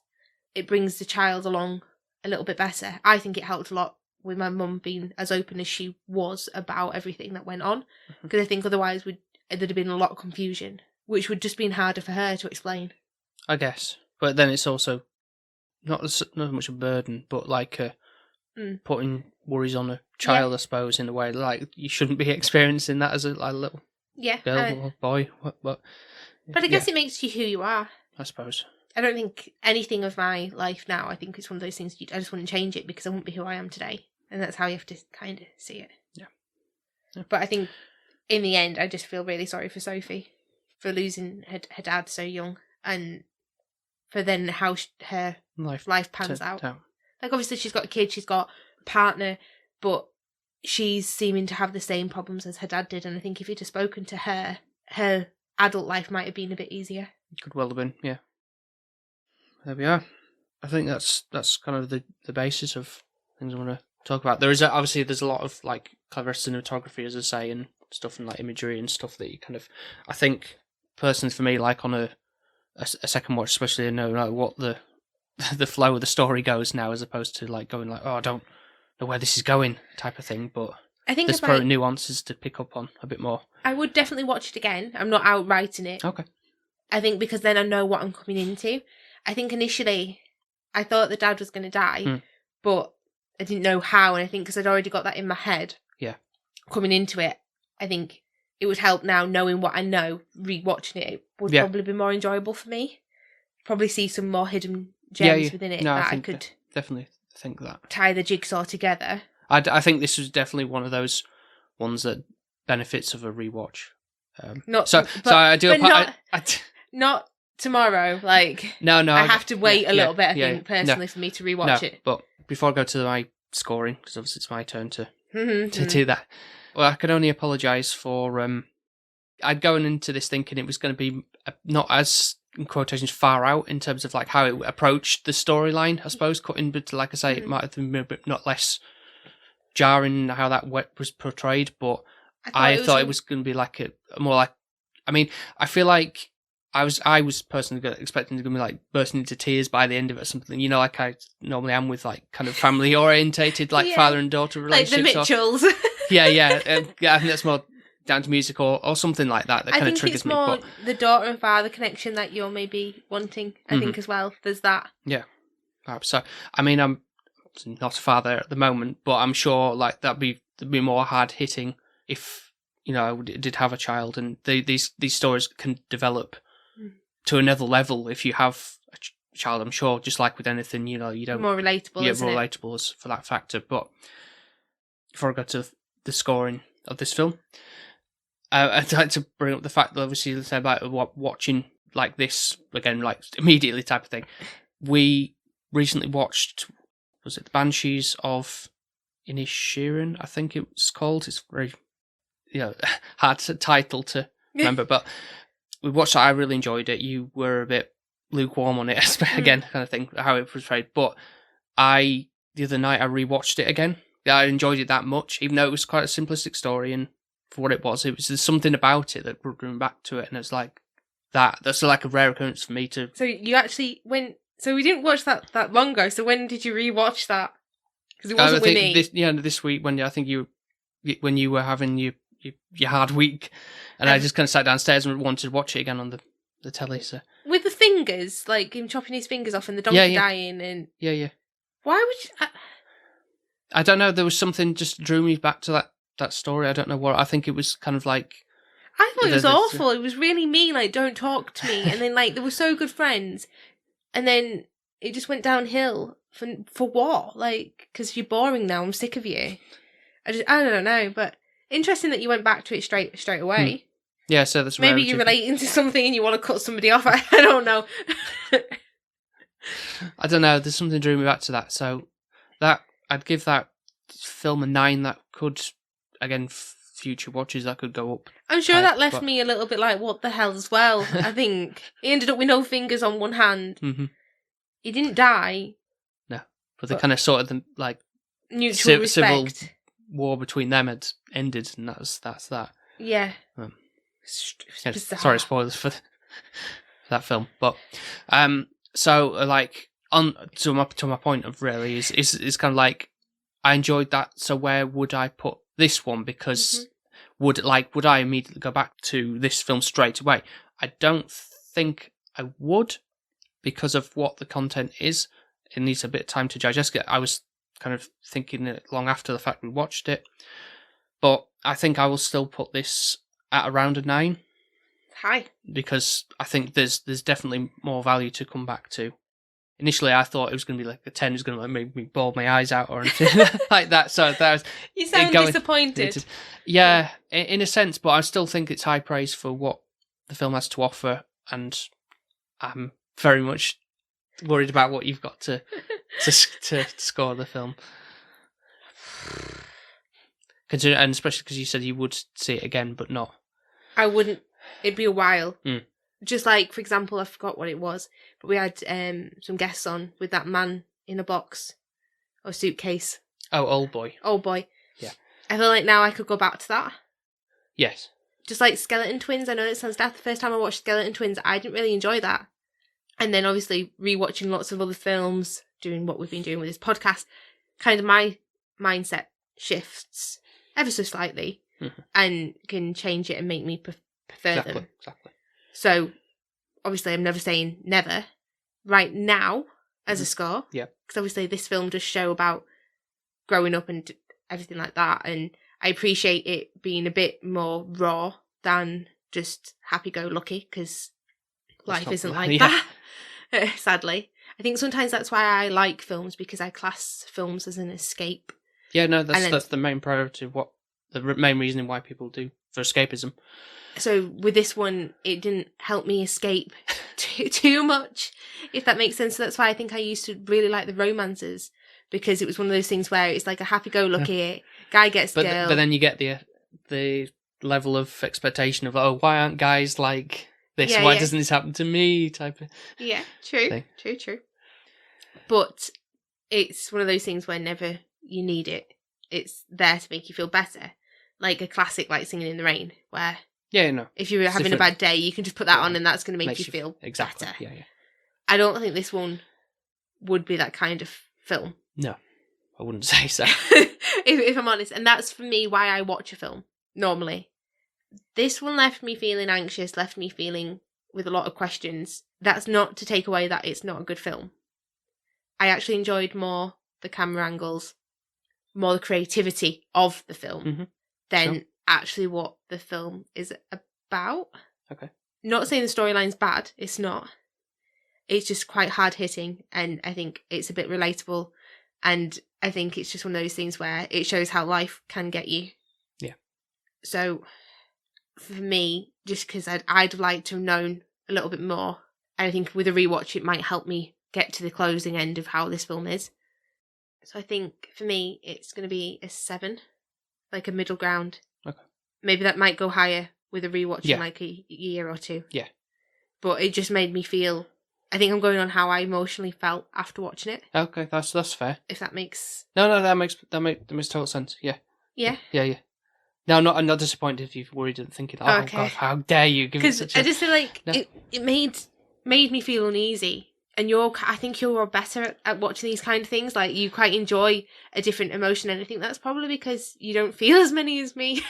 A: it brings the child along a little bit better. I think it helped a lot with my mum being as open as she was about everything that went on. Because I think otherwise there'd have been a lot of confusion, which would just been harder for her to explain.
B: I guess. But then it's also not as much a burden, but like putting worries on a child, I suppose, in a way. Like, you shouldn't be experiencing that as a little girl or boy. But
A: I guess it makes you who you are.
B: I suppose.
A: I don't think anything of my life now, I think it's one of those things I just wouldn't change it because I wouldn't be who I am today. And that's how you have to kind of see it. Yeah. But I think in the end, I just feel really sorry for Sophie for losing her dad so young, and for then how her life pans out. Like, obviously she's got a kid, she's got a partner, but she's seeming to have the same problems as her dad did. And I think if you'd have spoken to her, her adult life might have been a bit easier.
B: Could well have been, yeah. There we are. I think that's kind of the basis of things I want to talk about. There's a lot of like clever cinematography, as I say, and stuff, and like imagery and stuff that you kind of, I think personally for me, like on a second watch, especially, I know like what the flow of the story goes now, as opposed to like going like, oh, I don't know where this is going type of thing. But I think there's probably nuances to pick up on a bit more.
A: I would definitely watch it again. I'm not outwriting it.
B: Okay.
A: I think because then I know what I'm coming into. I think initially I thought the dad was going to die, but I didn't know how. And I think because I'd already got that in my head, coming into it, I think it would help now knowing what I know. Rewatching it would probably be more enjoyable for me. Probably see some more hidden gems within it that I could
B: definitely think that
A: tie the jigsaw together.
B: I think this was definitely one of those ones that benefits of a rewatch.
A: Not tomorrow. Like, no, I have to wait a little bit. I think personally for me to rewatch it.
B: But before I go to my scoring, because obviously it's my turn to do that. Well, I can only apologise for. I'd going into this thinking it was going to be not as, in quotations, far out in terms of like how it approached the storyline. I suppose cutting, but like I say, it might have been a bit not less jarring how that was portrayed. But I thought it was going to be like a more like. I mean, I feel like I was personally expecting to be like bursting into tears by the end of it or something. You know, like I normally am with like kind of family orientated, like father and daughter relationships,
A: like the Mitchells.
B: I think that's more down to music or something like that kind of triggers me.
A: I think it's more the daughter and father connection that you're maybe wanting. I think as well. There's that. Yeah,
B: perhaps so. I mean, I'm not a father at the moment, but I'm sure like that'd be more hard hitting if I did have a child, and these stories can develop to another level if you have a child. I'm sure, just like with anything, you don't
A: more relatable.
B: Yeah, more relatable as for that factor. But before I go to the scoring of this film, I'd like to bring up the fact that obviously you said about watching like this again, like immediately type of thing. We recently watched, was it The Banshees of Inisherin? I think it was called. It's very hard title to remember, but we watched it. I really enjoyed it. You were a bit lukewarm on it, again, kind of thing, how it was portrayed. But the other night I rewatched it again. I enjoyed it that much, even though it was quite a simplistic story, and for what it was, there's something about it that brought me back to it, and it's like that's like a rare occurrence for me to.
A: So you actually so we didn't watch that long ago. So when did you rewatch that? Because it wasn't with me.
B: This week when I think when you were having your hard week, and I just kind of sat downstairs and wanted to watch it again on the telly. So
A: with the fingers, like him chopping his fingers off and the donkey dying, and why would you?
B: I don't know. There was something just drew me back to that story. I don't know what. I think it was kind of like.
A: I thought it was awful. It was really mean. Like, don't talk to me. And then like they were so good friends, and then it just went downhill for what? Like, because you're boring now. I'm sick of you. I don't know. But interesting that you went back to it straight away.
B: Yeah. So that's
A: maybe you're relating to something and you want to cut somebody off. I don't know.
B: I don't know. There's something drew me back to that. So that. I'd give that film a 9. That could, again, future watches, that could go up.
A: I'm sure that left me a little bit like, what the hell as well. I think he ended up with no fingers on one hand. Mm-hmm. He didn't die.
B: No, but they kind of sorted them like
A: mutual respect.
B: Civil war between them had ended, and that's that.
A: Yeah.
B: Sorry, spoilers for that film, but so like. On to my point of really is kind of like I enjoyed that. So where would I put this one? Because would I immediately go back to this film straight away? I don't think I would, because of what the content is. It needs a bit of time to digest it. I was kind of thinking it long after the fact we watched it, but I think I will still put this at around a 9.
A: High.
B: Because I think there's definitely more value to come back to. Initially, I thought it was going to be like a 10, it was going to make me bawl my eyes out or anything like that. So that was,
A: you sound disappointed.
B: Yeah, in a sense, but I still think it's high praise for what the film has to offer, and I'm very much worried about what you've got to score the film. And especially because you said you would see it again, but not.
A: I wouldn't. It'd be a while. Just like, for example, I forgot what it was, but we had some guests on with that man in a box or suitcase.
B: Oh, Old Boy.
A: Old Boy.
B: Yeah.
A: I feel like now I could go back to that.
B: Yes.
A: Just like Skeleton Twins. I know it sounds daft. The first time I watched Skeleton Twins, I didn't really enjoy that. And then obviously rewatching lots of other films, doing what we've been doing with this podcast, kind of my mindset shifts ever so slightly and can change it and make me prefer them.
B: Exactly.
A: So, obviously, I'm never saying never. Right now, as a score.
B: Yeah.
A: Because obviously this film does show about growing up and everything like that. And I appreciate it being a bit more raw than just happy-go-lucky, because life isn't like that, sadly. I think sometimes that's why I like films, because I class films as an escape.
B: Yeah, no, that's the main priority of the main reason why people do for escapism.
A: So with this one, it didn't help me escape too much, if that makes sense. So that's why I think I used to really like the romances, because it was one of those things where it's like a happy-go-lucky guy gets girl.
B: But then you get the level of expectation of, oh, why aren't guys like this? Why doesn't this happen to me? Type of
A: true,
B: thing.
A: True. But it's one of those things where never you need it. It's there to make you feel better. Like a classic like Singing in the Rain, where if you're having a bad day, you can just put that on and that's going to make you feel better.
B: Yeah.
A: I don't think this one would be that kind of film.
B: No, I wouldn't say so.
A: if I'm honest. And that's for me why I watch a film, normally. This one left me feeling anxious, left me feeling with a lot of questions. That's not to take away that it's not a good film. I actually enjoyed more the camera angles, more the creativity of the film than actually what the film is about.
B: Okay.
A: Not saying the storyline's bad, it's not. It's just quite hard hitting, and I think it's a bit relatable, and I think it's just one of those things where it shows how life can get you.
B: Yeah.
A: So, for me, just because I'd like to have known a little bit more, and I think with a rewatch it might help me get to the closing end of how this film is. So I think, for me, it's going to be a 7, like a middle ground.
B: Okay.
A: Maybe that might go higher with a rewatch in like a year or two.
B: Yeah.
A: But it just made me feel, I think I'm going on how I emotionally felt after watching it.
B: Okay, that's fair.
A: If that makes...
B: No, that makes total sense. Yeah.
A: Yeah?
B: Yeah. No, I'm not disappointed if you've worried and thinking, God, how dare you give it such a...
A: Because I just feel like it made me feel uneasy. And I think you're better at watching these kind of things. Like, you quite enjoy a different emotion, and I think that's probably because you don't feel as many as me.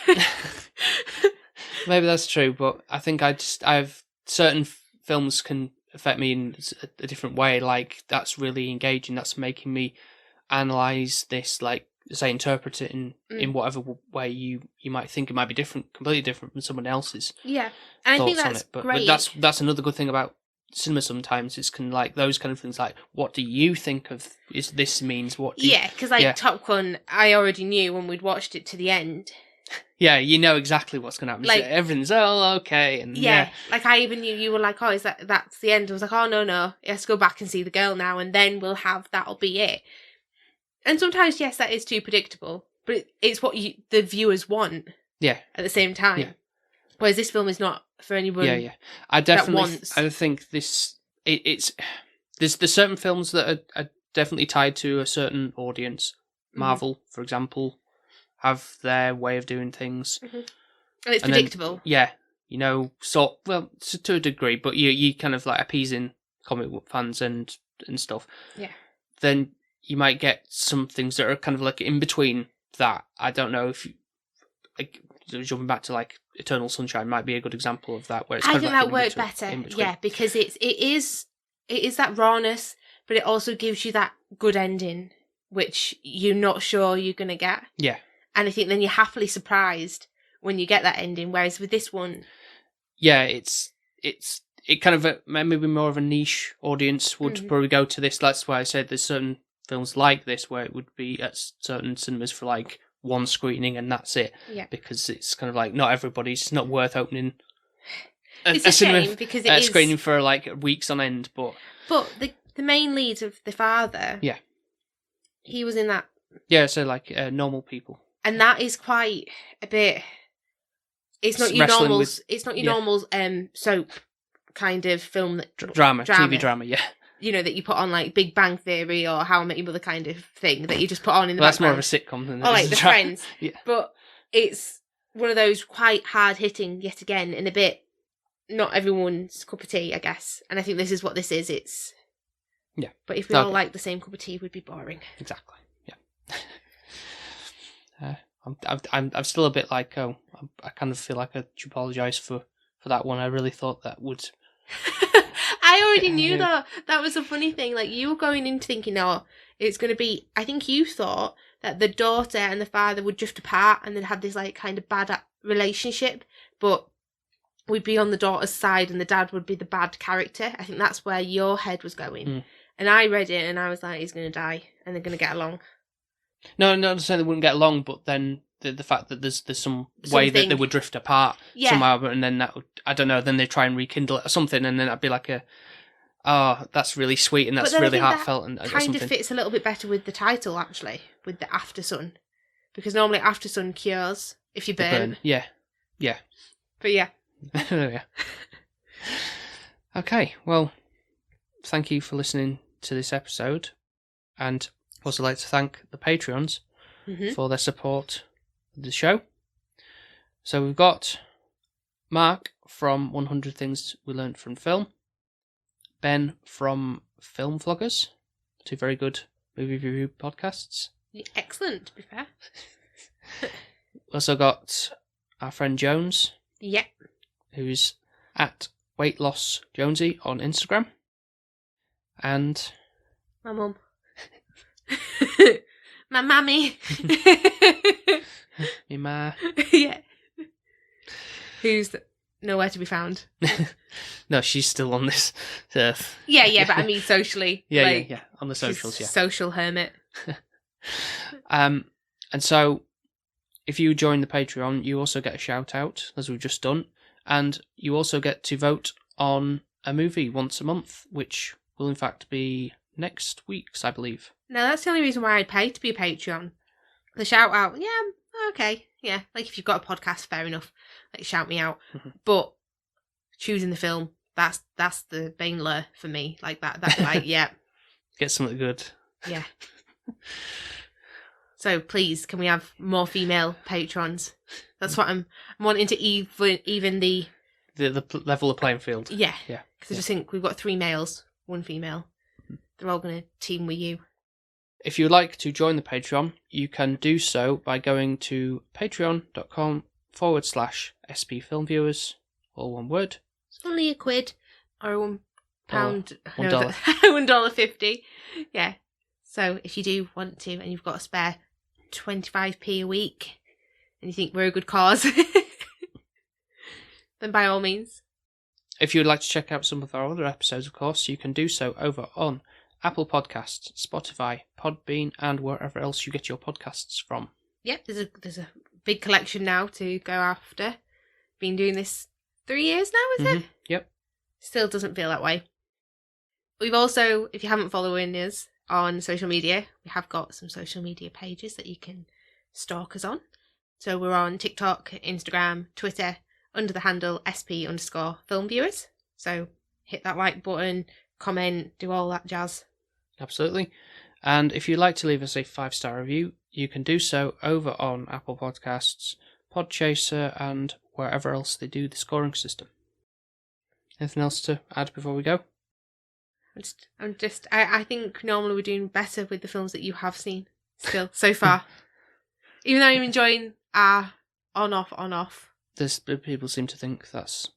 B: Maybe that's true, but I think I've certain films can affect me in a different way. Like, that's really engaging. That's making me analyze this, like, say, interpret it in whatever way you might think it might be different, completely different from someone else's.
A: Yeah, and I think that's great.
B: But that's another good thing about cinema sometimes. It's like those kind of things, like, what do you think of this means?
A: Because Top Gun, I already knew when we'd watched it to the end.
B: Yeah, you know exactly what's going to happen. Like, everything's okay, and
A: like I even knew you were like, oh, that's the end? I was like, oh no, he has to go back and see the girl now, and then that'll be it. And sometimes, yes, that is too predictable, but it's what the viewers want. Yeah. At the same time. Yeah. Whereas this film is not for anyone.
B: Yeah. I think this there's certain films that are definitely tied to a certain audience. Marvel, for example, have their way of doing things,
A: and it's predictable.
B: Then, to a degree, but you kind of like appeasing comic book fans and stuff.
A: Yeah.
B: Then you might get some things that are kind of like in between that. I don't know if you, like, jumping back to like Eternal Sunshine might be a good example of that. Where it's
A: I
B: kind
A: think
B: of like
A: that worked better, yeah, because it is that rawness, but it also gives you that good ending, which you're not sure you're gonna get.
B: Yeah,
A: and I think then you're happily surprised when you get that ending. Whereas with this one,
B: yeah, it kind of maybe more of a niche audience would probably go to this. That's why I said there's certain films like this where it would be at certain cinemas for like one screening and that's it.
A: Yeah.
B: Because it's kind of like not everybody's. It's not worth opening.
A: It's a shame because it is
B: screening for like weeks on end. But
A: the main lead of the father,
B: yeah,
A: he was in that.
B: Yeah, so like Normal People,
A: and that is quite a bit. It's not your normals. It's not your normals. Soap kind of film that
B: drama, TV drama. Yeah.
A: You know, that you put on like Big Bang Theory or How I Met Your Mother kind of thing that you just put on in the background.
B: That's more of a sitcom than
A: or like The Friends.
B: Yeah.
A: But it's one of those quite hard hitting yet again and a bit not everyone's cup of tea, I guess. And I think this is what this is. It's But if we all like the same cup of tea, we'd be boring.
B: Exactly. Yeah. I'm still a bit like I kind of feel like I should apologise for that one. I really thought that would.
A: I already knew that. That was a funny thing. Like, you were going in thinking, it's going to be... I think you thought that the daughter and the father would drift apart and then have this, like, kind of bad relationship. But we'd be on the daughter's side and the dad would be the bad character. I think that's where your head was going. And I read it and I was like, he's going to die and they're going to get along.
B: No, not saying they wouldn't get along, but then the fact that there's some way that they would drift apart somehow, and then that would, I don't know, then they try and rekindle it or something, and then that'd be like that's really sweet and that's really heartfelt and
A: kind of fits a little bit better with the title actually, with the Aftersun, because normally Aftersun cures if you burn.
B: Yeah.
A: But yeah.
B: Yeah. Okay, well, thank you for listening to this episode, and I'd also like to thank the Patreons for their support of the show. So we've got Mark from 100 Things We Learned from Film, Ben from Film Vloggers, two very good movie review podcasts.
A: Excellent, to be fair.
B: Also got our friend Jones.
A: Yeah.
B: Who's at Weight Loss Jonesy on Instagram. And
A: my mum. My mammy.
B: Me ma.
A: Yeah. Who's nowhere to be found.
B: No, she's still on this earth.
A: Yeah, but I mean socially.
B: Yeah. On the socials, yeah.
A: Social hermit.
B: And so, if you join the Patreon, you also get a shout out, as we've just done, and you also get to vote on a movie once a month, which will in fact be next week's, I believe.
A: No, that's the only reason why I'd pay to be a Patreon. The shout out, yeah, okay, yeah. Like if you've got a podcast, fair enough. Like shout me out. But choosing the film, that's the main lure for me. Like that like yeah.
B: Get something good.
A: Yeah. So please, can we have more female patrons? That's what I'm wanting to even the
B: level of playing field.
A: Yeah. Because I just think we've got 3 males, 1 female. They're all going to team with you.
B: If you'd like to join the Patreon, you can do so by going to patreon.com/SP Film Viewers, all one word.
A: It's only £1 or £1.
B: $1.
A: $1.50. Yeah. So if you do want to and you've got a spare 25p a week and you think we're a good cause, then by all means.
B: If you'd like to check out some of our other episodes, of course, you can do so over on Apple Podcasts, Spotify, Podbean, and wherever else you get your podcasts from.
A: Yep, there's a big collection now to go after. Been doing this 3 years now, is it?
B: Yep.
A: Still doesn't feel that way. We've also, if you haven't following us on social media, we have got some social media pages that you can stalk us on. So we're on TikTok, Instagram, Twitter, under the handle SP_Film Viewers. So hit that like button, comment, do all that jazz.
B: Absolutely. And if you'd like to leave us a 5-star review, you can do so over on Apple Podcasts, Podchaser, and wherever else they do the scoring system. Anything else to add before we go?
A: I think normally we're doing better with the films that you have seen still so far. Even though I'm enjoying our on-off.
B: There's people seem to think that's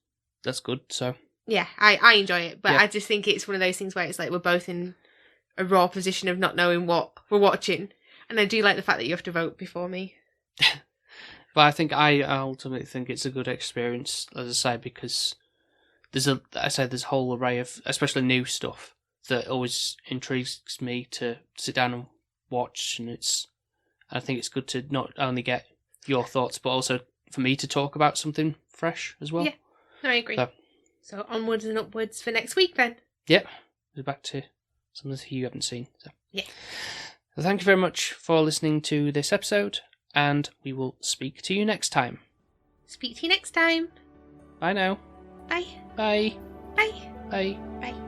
B: good, so.
A: Yeah, I enjoy it, but I just think it's one of those things where it's like we're both in a raw position of not knowing what we're watching. And I do like the fact that you have to vote before me.
B: But I think I ultimately think it's a good experience, as I say, because there's a whole array of, especially new stuff, that always intrigues me to sit down and watch, and I think it's good to not only get your thoughts, but also for me to talk about something fresh as well.
A: Yeah, no, I agree. So onwards and upwards for next week then.
B: Yep, we're back to something you haven't seen. So.
A: Yeah.
B: So thank you very much for listening to this episode, and we will speak to you next time.
A: Speak to you next time.
B: Bye now.
A: Bye.
B: Bye.
A: Bye.
B: Bye.
A: Bye.